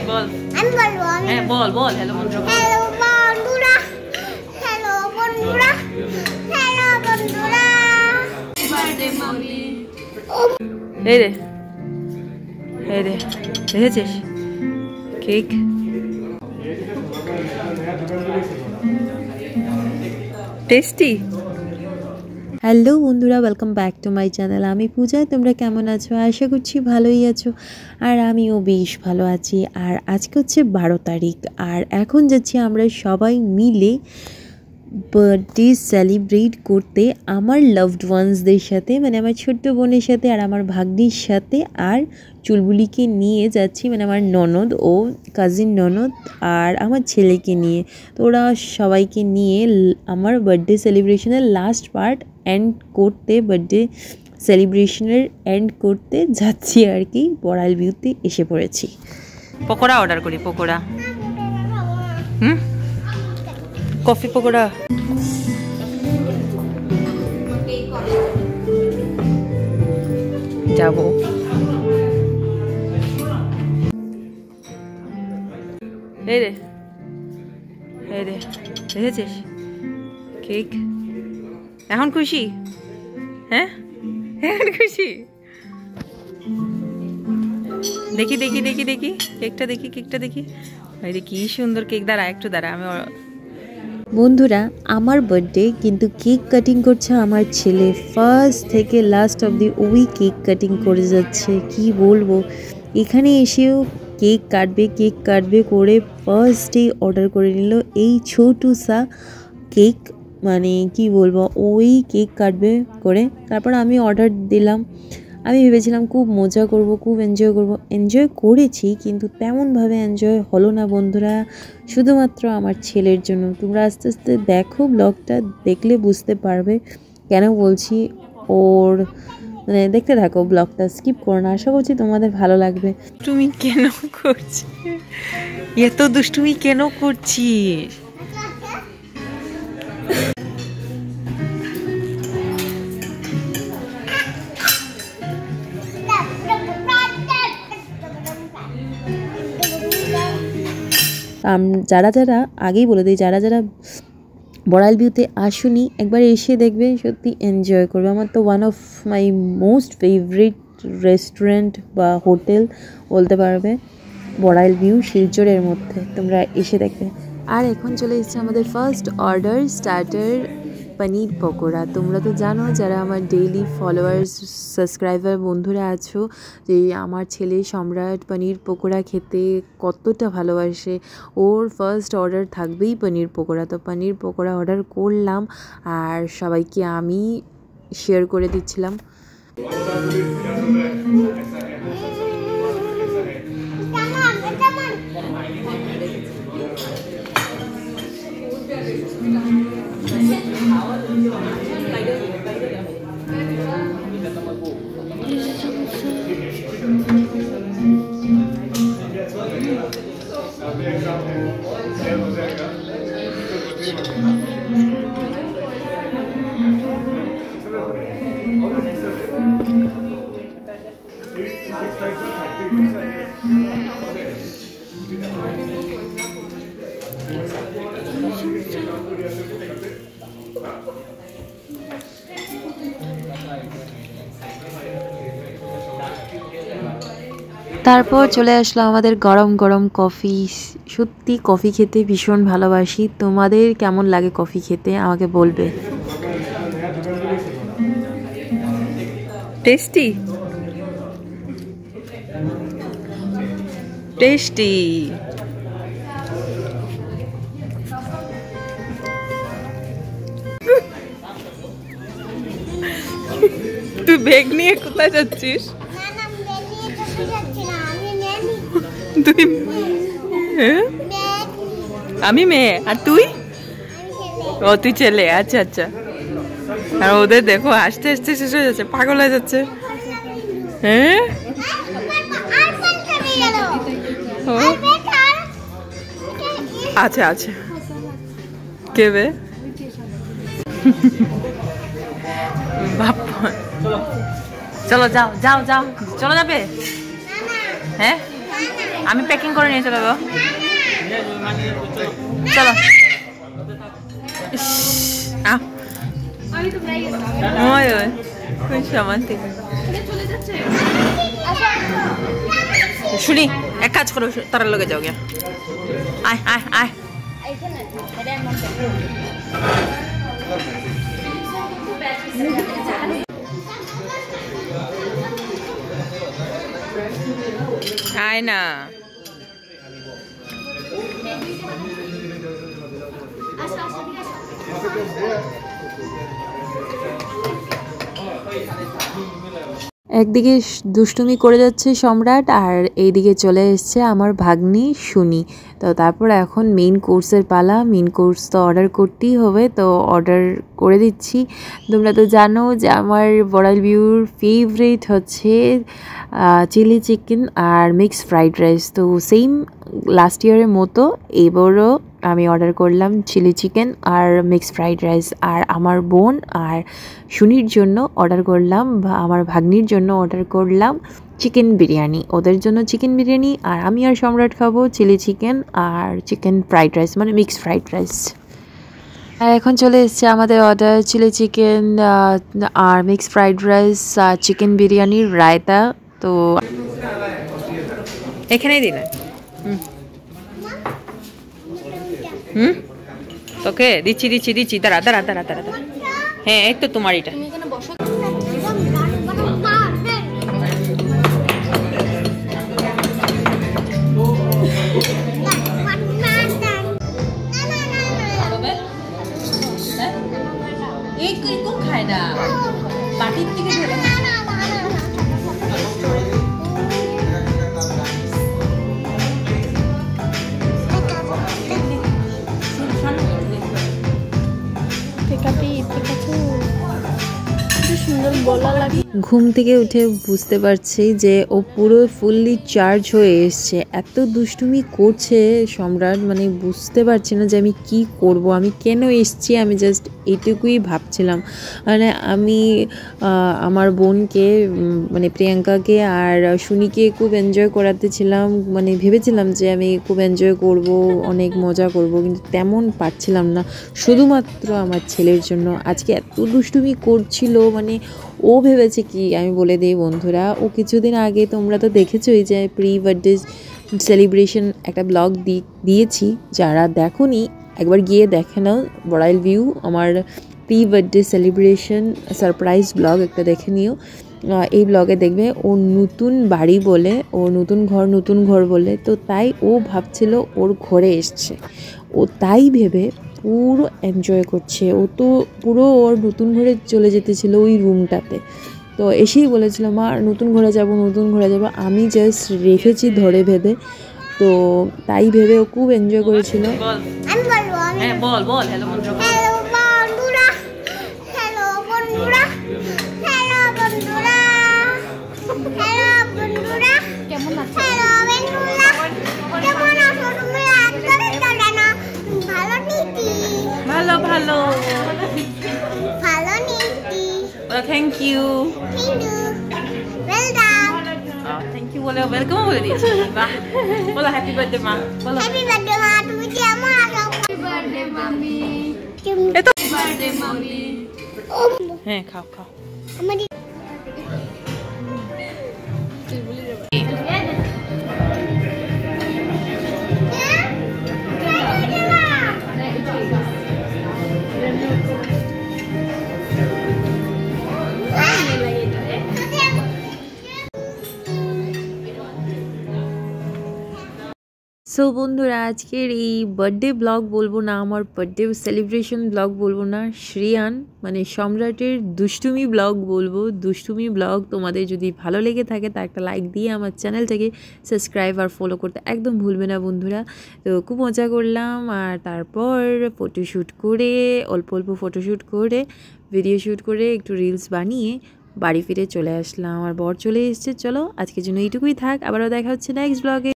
বল আমি বলবো হ্যাঁ বল বল হ্যালো বন্ধুরা হ্যালো বন্ধুরা হ্যালো বন্ধুরা হ্যালো বন্ধুরা বার্থডে মামি এই রে দেখেছিস কেক টেস্টি। হ্যালো বন্ধুরা, welcome back to my channel. আমি পূজা, তোমরা কেমন আছো? আশা করছি ভালোই আছো, আর আমিও বেশ ভালো আছি। আর আজকে হচ্ছে 12 তারিখ, আর এখন যাচ্ছি আমরা সবাই মিলে বার্থডে সেলিব্রেট করতে আমার লাভড ওয়ান্সদের সাথে, মানে আমার ছোট্ট বোনের সাথে আর আমার ভাগ্নির সাথে, আর চুলবুলিকে নিয়ে যাচ্ছি, মানে আমার ননদ ও কাজিন ননদ আর আমার ছেলেকে নিয়ে। তো ওরা সবাইকে নিয়ে আমার বার্থডে সেলিব্রেশনের লাস্ট পার্ট এন্ড করতে, বার্থডে সেলিব্রেশনের এন্ড করতে যাচ্ছি আর কি। বড়াইল ভিউতে এসে পড়েছি। পকোড়া অর্ডার করি, পকোড়া। কফি পকোড়া। যাবো এই রে দেখেছিস কেক? এখন খুশি? হ্যাঁ এখন খুশি? দেখি দেখি দেখি দেখি কেকটা দেখি, কেকটা দেখি। কি সুন্দর কেক। দাঁড়া একটু দাঁড়া। আমি বন্ধুরা, আমার বার্থডে কিন্তু কেক কাটিং করছে আমার ছেলে। ফার্স্ট থেকে লাস্ট অবধি ওই কেক কাটিং করে যাচ্ছে। কি বলবো, এখানে এসেও কেক কাটবে করে ফার্স্টে অর্ডার করে নিল এই ছোটু সা কেক। মানে কি বলবো, ওই কেক কাটবে করে। তারপর আমি অর্ডার দিলাম। আমি ভেবেছিলাম খুব মজা করব, খুব এনজয় করেছি, কিন্তু তেমনভাবে এনজয় হলো না বন্ধুরা, শুধুমাত্র আমার ছেলের জন্য। তোমরা আস্তে আস্তে দেখো, ব্লগটা দেখলে বুঝতে পারবে কেন বলছি। ওর মানে দেখতে থাকো, ব্লগটা স্কিপ করো না। আশা করছি তোমাদের ভালো লাগবে। তুমি কেন করছিস এত দুষ্টুমি? কেন করছিস? যারা যারা আগেই বলে দিই, যারা যারা বড়াইল ভিউতে আসুনি, একবার এসে দেখবে, সত্যি এনজয় করবে। আমার তো one of my most favourite restaurant বা হোটেল বলতে পারবে বড়াইল ভিউ, শিলচরের মধ্যে। তোমরা এসে দেখবে। আর এখন চলে এসেছে আমাদের ফার্স্ট অর্ডার, স্টার্টার পনির পকোড়া। তোমরা তো জানো, যারা আমার ডেইলি ফলোয়ার্স সাবস্ক্রাইবার বন্ধুরা আছো, যে আমার ছেলে সম্রাট পনির পকোড়া খেতে কতটা ভালোবাসে। ওর ফার্স্ট অর্ডার থাকবেই পনির পকোড়া। তো পনির পকোড়া অর্ডার করলাম, আর সবাইকে আমি শেয়ার করে দিচ্ছিলাম। তারপর চলে আসলো আমাদের গরম গরম কফি। সত্যি কফি খেতে ভীষণ ভালোবাসি। তোমাদের কেমন লাগে কফি খেতে আমাকে বলবে। Tasty tasty. তুই ব্যাগ নিয়ে কোথায় যাচ্ছিস? তুই আমি মেয়ে আর তুই? ও তুই ছেলে। আচ্ছা আচ্ছা। আর ওদের দেখো আস্তে আস্তে শেষ হয়ে যাচ্ছে, পাগল হয়ে যাচ্ছে। হ্যাঁ আচ্ছা আচ্ছা। কে বে? বাপ্পা চলো যাও যাও যাও, চলো যাবে? হ্যাঁ আমি প্যাকিং করে নিয়ে চলে যাবো। চলো শুনি এক কাজ করো, তার লগে যাও গিয়া। আয় আয় আয়। আয় না, একদিকে দুষ্টুমি করে যাচ্ছে সম্রাট, আর এইদিকে চলে এসছে আমার ভাগ্নি শুনি। তো তারপর এখন মেইন কোর্সের পালা। মেইন কোর্স তো অর্ডার করতেই হবে, তো অর্ডার করে দিচ্ছি। তোমরা তো জানো যে আমার বড়াল ভিউর ফেভারিট হচ্ছে চিলি চিকেন আর মিক্সড ফ্রাইড রাইস। তো সেম লাস্ট ইয়ারের মতো এবারও আমি অর্ডার করলাম চিলি চিকেন আর মিক্সড ফ্রাইড রাইস। আর আমার বোন আর শুনির জন্য অর্ডার করলাম, আমার ভাগ্নির জন্য অর্ডার করলাম চিকেন বিরিয়ানি। ওদের জন্য চিকেন বিরিয়ানি, আর আমি আর সম্রাট খাবো চিলি চিকেন আর চিকেন ফ্রাইড রাইস, মানে মিক্সড ফ্রাইড রাইস। আর এখন চলে এসছে আমাদের অর্ডার চিলি চিকেন আর মিক্সড ফ্রাইড রাইস, চিকেন বিরিয়ানির রায়তা। তো এখানেই দিলে তোকে দিচ্ছি দিচ্ছি দিচ্ছি, দাঁড়া দাঁড়া দাঁড়া দাঁড়া দাঁড়া। হ্যাঁ এই তো তোমার এটা। খায় না বাটির থেকে ঘুম থেকে উঠে বুঝতে পারছি যে ও পুরো ফুললি চার্জ হয়ে এসছে। এত দুষ্টুমি করছে সম্রাট, মানে বুঝতে পারছি না যে আমি কি করব, আমি কেন এসছি। আমি জাস্ট এটুকুই ভাবছিলাম। মানে আমি আমার বোনকে মানে প্রিয়াঙ্কাকে আর শুনিকে খুব এনজয় করাতেছিলাম, মানে ভেবেছিলাম যে আমি খুব এনজয় করব, অনেক মজা করব, কিন্তু তেমন পারছিলাম না। শুধুমাত্র আমার ছেলের জন্য আজকে এত দুষ্টুমি করছিল। মানে ও ভেবেছে কি, আমি বলে দিই বন্ধুরা, ও কিছুদিন আগে তোমরা তো দেখেছোই যে প্রি বার্থডে সেলিব্রেশন একটা ব্লগ দিয়েছি। যারা দেখোনি একবার গিয়ে দেখে নাও, বড়াইল ভিউ আমার pre birthday celebration surprise blog একটা দেখে নিও। এই ব্লগে দেখবে ও নতুন বাড়ি বলে, ও নতুন ঘর বলে, তো তাই ও ভাবছিল ওর ঘরে এসছে। ও তাই ভেবে পুরো এনজয় করছে। ও তো পুরো ওর নতুন ঘরে চলে যেতেছিল ওই রুমটাতে। তো এসেই বলেছিল মা নতুন ঘরে যাব। আমি জাস্ট রেখেছি ধরে ভেবে, তো তাই ভেবে ও খুব এনজয় করেছিল। বল বল হ্যালো বন্ধুরা, হ্যালো বন্ধুরা, হ্যালো বন্ধুরা, হ্যালো বন্ধুরা, কেমন আছো? হ্যালো বন্ধুরা, কেমন আছো তুমি? একদমই জানা না। ভালো নীতি, ভালো ভালো ভালো নীতি। Thank you welcome. Thank you বলে ওয়েলকাম বলে দিয়েছি। বাহ, বলো হ্যাপি বার্থডে মা, বলো হ্যাপি বার্থডে মা, তুমি কেমন আছো? হ্যাপি বার্থডে মাম্মি, এতো বার্থডে মাম্মি। হ্যাঁ খাও খাও। আমাদের সো বন্ধুরা, আজকের এই বার্থডে ব্লগ বলবো না, আমার বার্থডে সেলিব্রেশন ব্লগ বলবো না, শ্রেয়ান মানে সম্রাটের দুষ্টুমি ব্লগ বলবো। দুষ্টুমি ব্লগ তোমাদের যদি ভালো লেগে থাকে তা একটা লাইক দিয়ে আমার চ্যানেলটাকে সাবস্ক্রাইব আর ফলো করতে একদম ভুলবে না বন্ধুরা। তো খুব মজা করলাম, আর তারপর ফটোশ্যুট করে অল্প ফটোশ্যুট করে ভিডিও শ্যুট করে একটু রিলস বানিয়ে বাড়ি ফিরে চলে আসলাম। আমার বর চলে এসছে। চলো আজকের জন্য এইটুকুই থাক, আবারও দেখা হচ্ছে নেক্সট ব্লগে।